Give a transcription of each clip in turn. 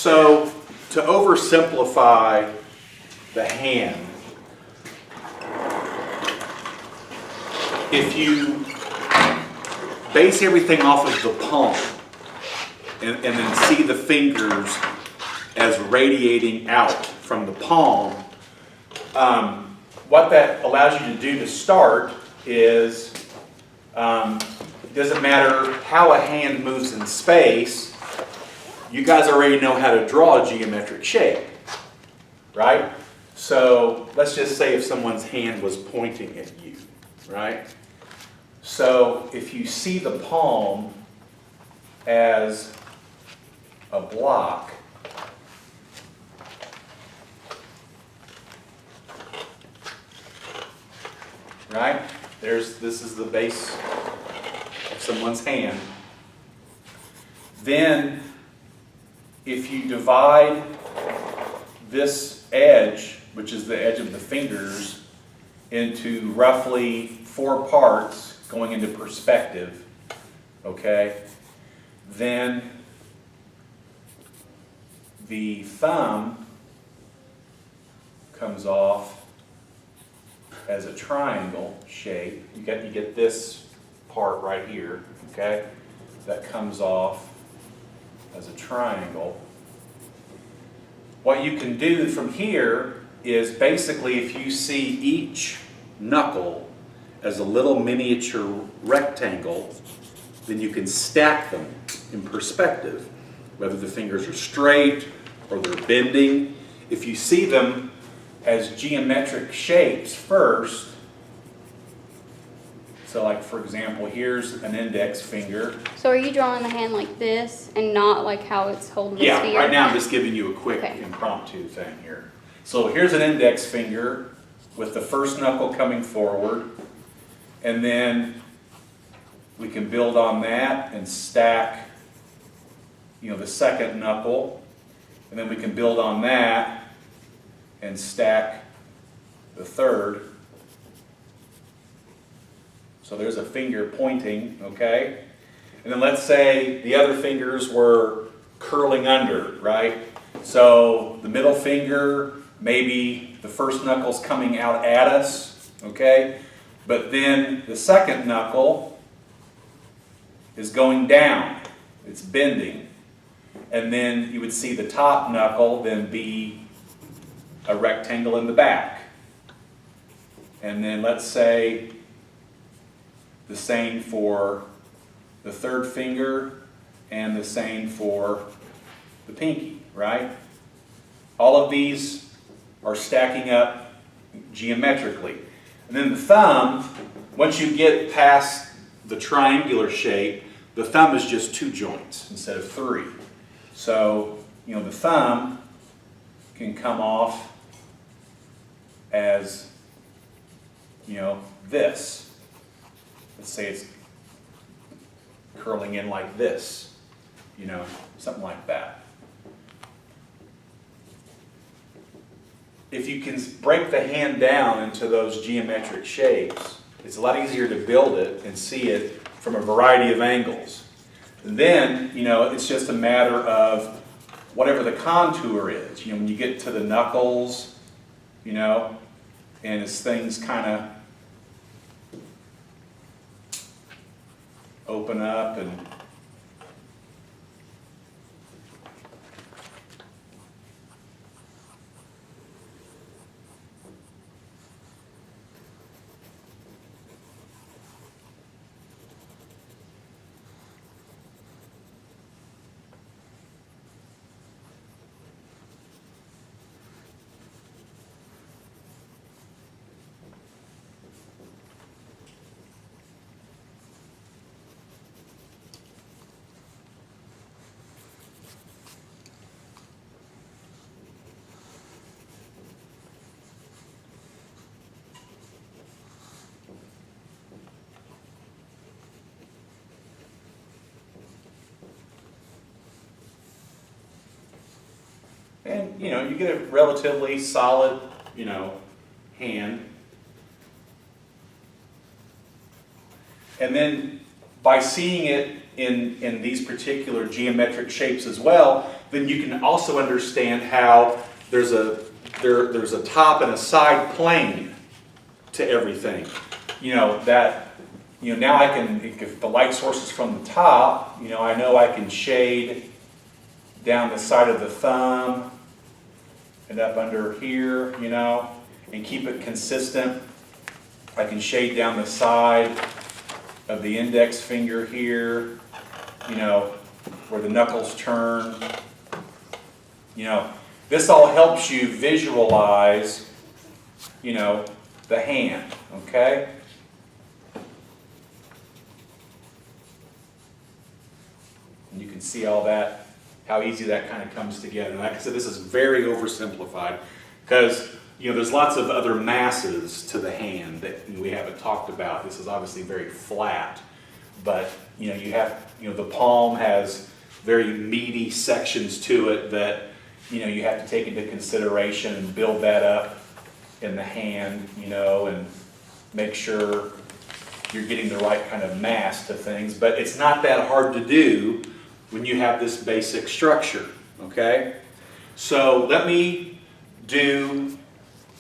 So to oversimplify the hand, if you base everything off of the palm and then see the fingers as radiating out from the palm, what that allows you to do to start is, it doesn't matter how a hand moves in space, you guys already know how to draw a geometric shape, right? So let's just say if someone's hand was pointing at you, right? So if you see the palm as a block, right? This is the base of someone's hand. Then, if you divide this edge, which is the edge of the fingers, into roughly 4 parts going into perspective, okay, then the thumb comes off as a triangle shape. You get this part right here, okay, that comes off as a triangle. What you can do from here is basically, if you see each knuckle as a little miniature rectangle, then you can stack them in perspective, whether the fingers are straight or they're bending. If you see them as geometric shapes first, so like for example, here's an index finger. So are you drawing the hand like this and not like how it's holding the sphere? Yeah, right now I'm just giving you a quick Okay. impromptu thing here. So here's an index finger with the first knuckle coming forward, and then we can build on that and stack, the second knuckle, and then we can build on that and stack the third. So there's a finger pointing, okay? And then let's say the other fingers were curling under, right? So the middle finger, maybe the first knuckle's coming out at us, okay? But then the second knuckle is going down, it's bending. And then you would see the top knuckle then be a rectangle in the back. And then let's say the same for the third finger and the same for the pinky, right? All of these are stacking up geometrically. And then the thumb, once you get past the triangular shape, the thumb is just 2 joints instead of 3. So, the thumb can come off as, this. Let's say it's curling in like this, something like that. If you can break the hand down into those geometric shapes, it's a lot easier to build it and see it from a variety of angles. And then, it's just a matter of whatever the contour is. When you get to the knuckles, and as things kind of open up and you get a relatively solid, hand. And then by seeing it in these particular geometric shapes as well, then you can also understand how there's a top and a side plane to everything. Now I can, if the light source is from the top, I know I can shade down the side of the thumb and up under here, and keep it consistent. I can shade down the side of the index finger here, where the knuckles turn. This all helps you visualize, the hand, okay? And you can see all that, how easy that kind of comes together. And like I said, this is very oversimplified because, there's lots of other masses to the hand that we haven't talked about. This is obviously very flat, but, you have, the palm has very meaty sections to it that, you have to take into consideration and build that up in the hand, and make sure you're getting the right kind of mass to things. But it's not that hard to do when you have this basic structure, okay? So let me do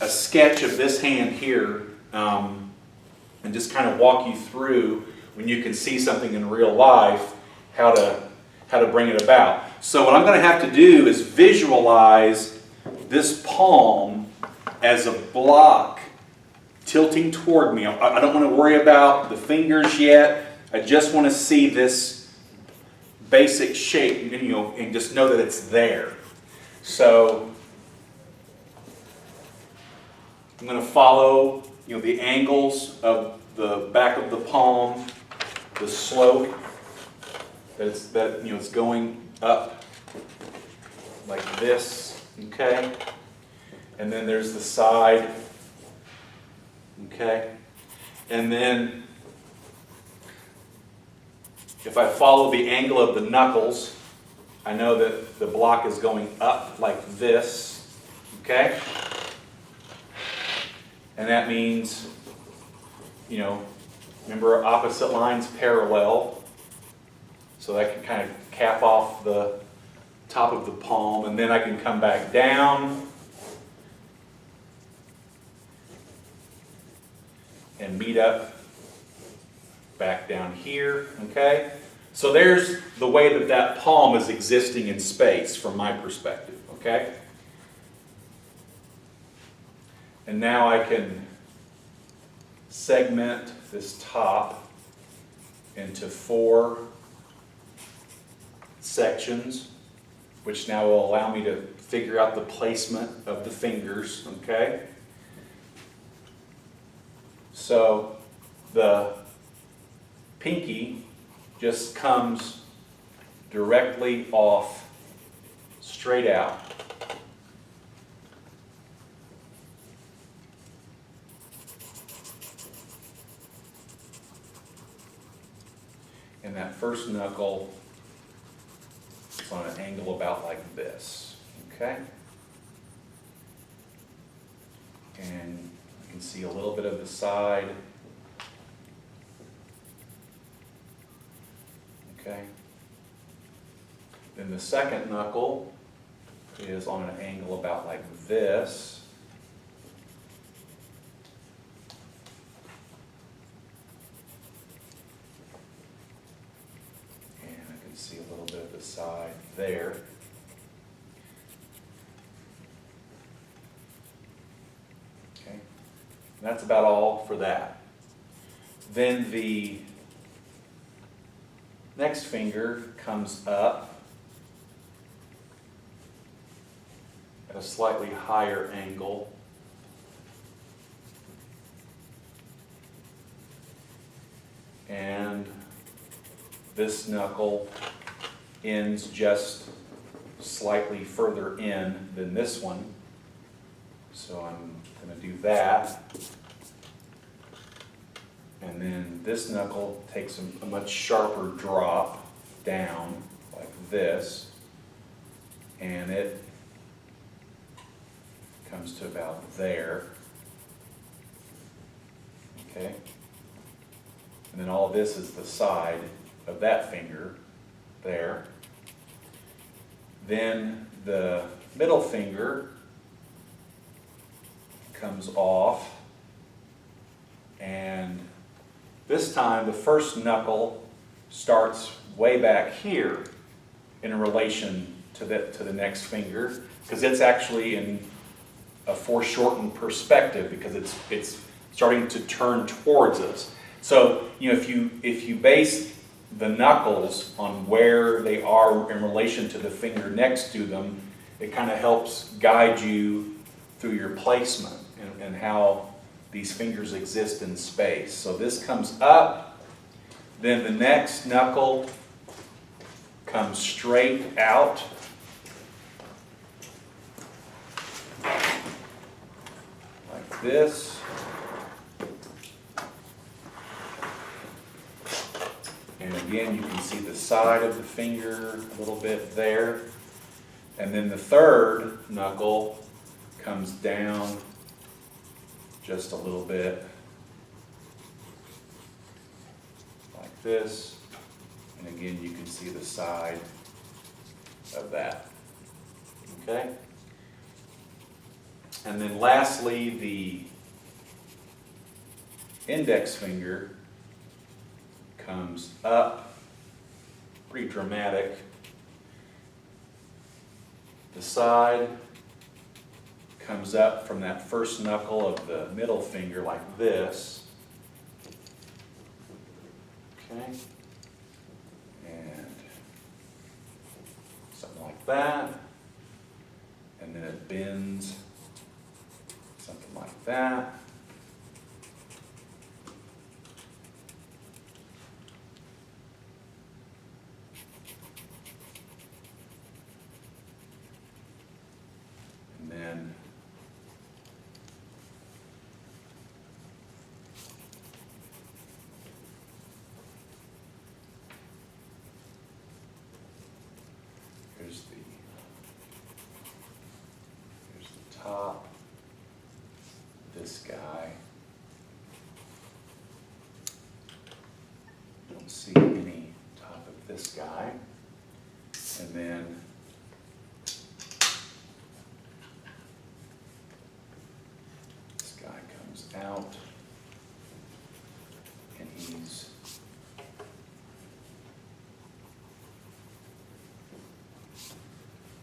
a sketch of this hand here and just kind of walk you through, when you can see something in real life, how to bring it about. So what I'm going to have to do is visualize this palm as a block tilting toward me. I don't want to worry about the fingers yet. I just want to see this basic shape, and just know that it's there. So I'm going to follow, the angles of the back of the palm, the slope that it's going up like this, okay? And then there's the side, okay? And then if I follow the angle of the knuckles, I know that the block is going up like this, okay? And that means, remember opposite lines parallel. So that can kind of cap off the top of the palm, and then I can come back down and meet up back down here, okay? So there's the way that palm is existing in space from my perspective, okay? And now I can segment this top into 4 sections, which now will allow me to figure out the placement of the fingers, okay? So the pinky just comes directly off, straight out. And that first knuckle is on an angle about like this, okay? And you can see a little bit of the side. Okay. Then the second knuckle is on an angle about like this. And I can see a little bit of the side there. Okay. And that's about all for that. Then the next finger comes up at a slightly higher angle. And this knuckle ends just slightly further in than this one. So I'm going to do that. And then this knuckle takes a much sharper drop down like this, and it comes to about there. Okay? And then all this is the side of that finger there. Then the middle finger comes off, and this time the first knuckle starts way back here in relation to the next finger, because it's actually in a foreshortened perspective because it's starting to turn towards us. So if you base the knuckles on where they are in relation to the finger next to them, it kind of helps guide you through your placement and how these fingers exist in space. So this comes up, then the next knuckle comes straight out. Like this. And again, you can see the side of the finger a little bit there. And then the third knuckle comes down just a little bit, like this. And again, you can see the side of that. Okay? And then lastly, the index finger comes up, pretty dramatic. The side comes up from that first knuckle of the middle finger like this. Okay? And something like that. And then it bends, something like that. And then here's the top, this guy. Don't see any top of this guy. And then this guy comes out, and he's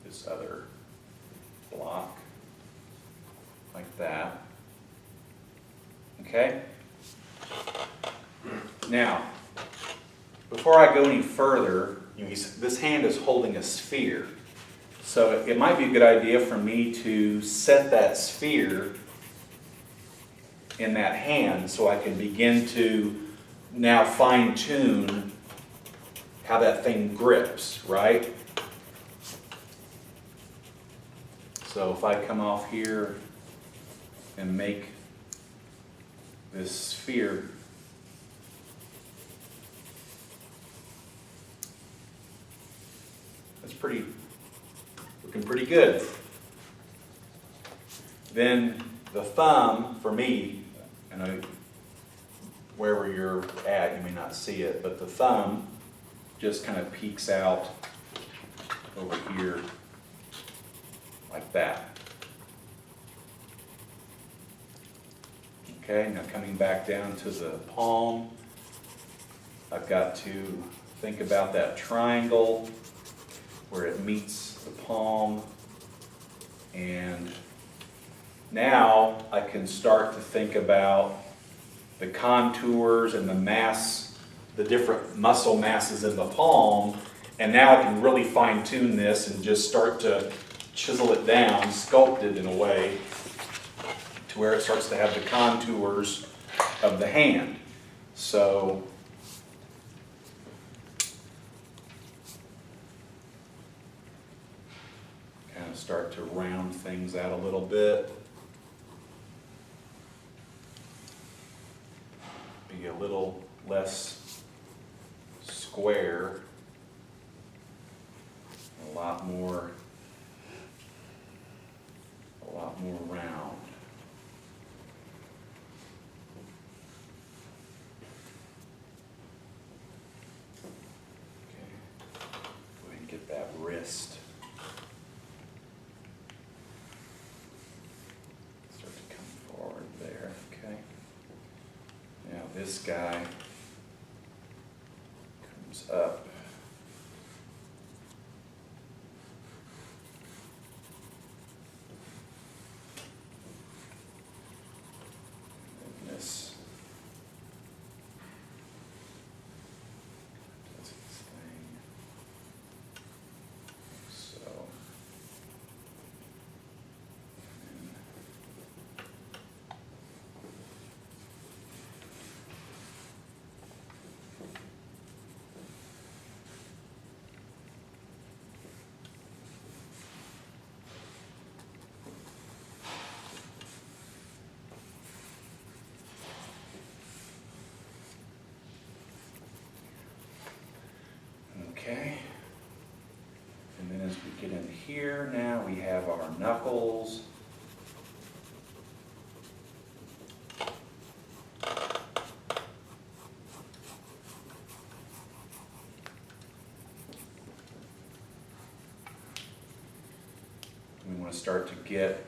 this other block, like that. Okay? Now, before I go any further, this hand is holding a sphere. So it might be a good idea for me to set that sphere in that hand so I can begin to now fine-tune how that thing grips, right? So if I come off here and make this sphere that's looking pretty good. Then the thumb, for me, and wherever you're at, you may not see it, but the thumb just kind of peeks out over here like that. Okay, now coming back down to the palm, I've got to think about that triangle where it meets the palm, and now I can start to think about the contours and the mass, the different muscle masses in the palm, and now I can really fine-tune this and just start to chisel it down, sculpt it in a way to where it starts to have the contours of the hand. So kind of start to round things out a little bit. Be a little less square, a lot more round. this guy comes up. And this does its thing. So. Okay, and then as we get in here now, we have our knuckles. We want to start to get,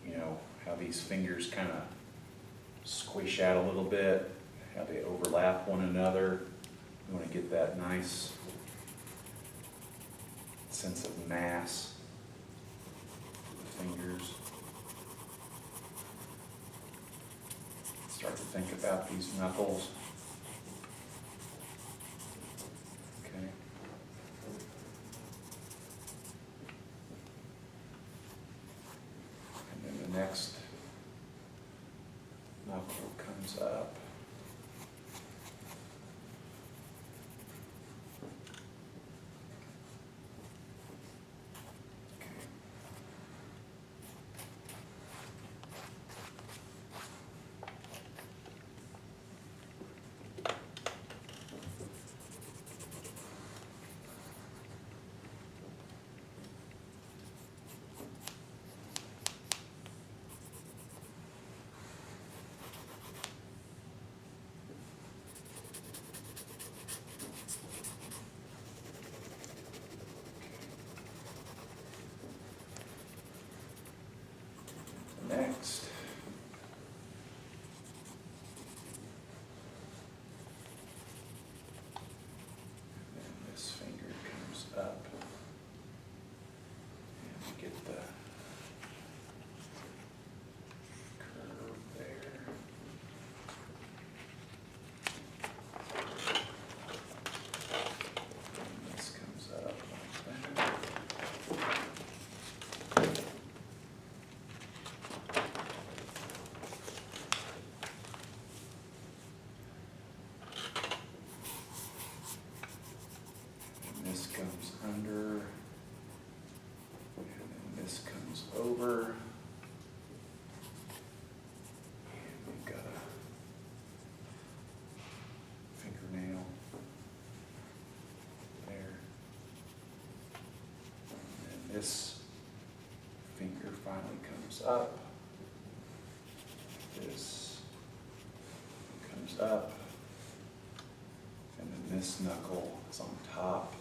you know, how these fingers kind of squish out a little bit, how they overlap one another. We want to get that nice sense of mass of the fingers. Start to think about these knuckles. Okay. And then the next knuckle comes up. Next, and then this finger comes up, and we get the curve there. And this comes up like that. This comes under, and then this comes over, and we've got a fingernail there, and then this finger finally comes up, this comes up, and then this knuckle is on top.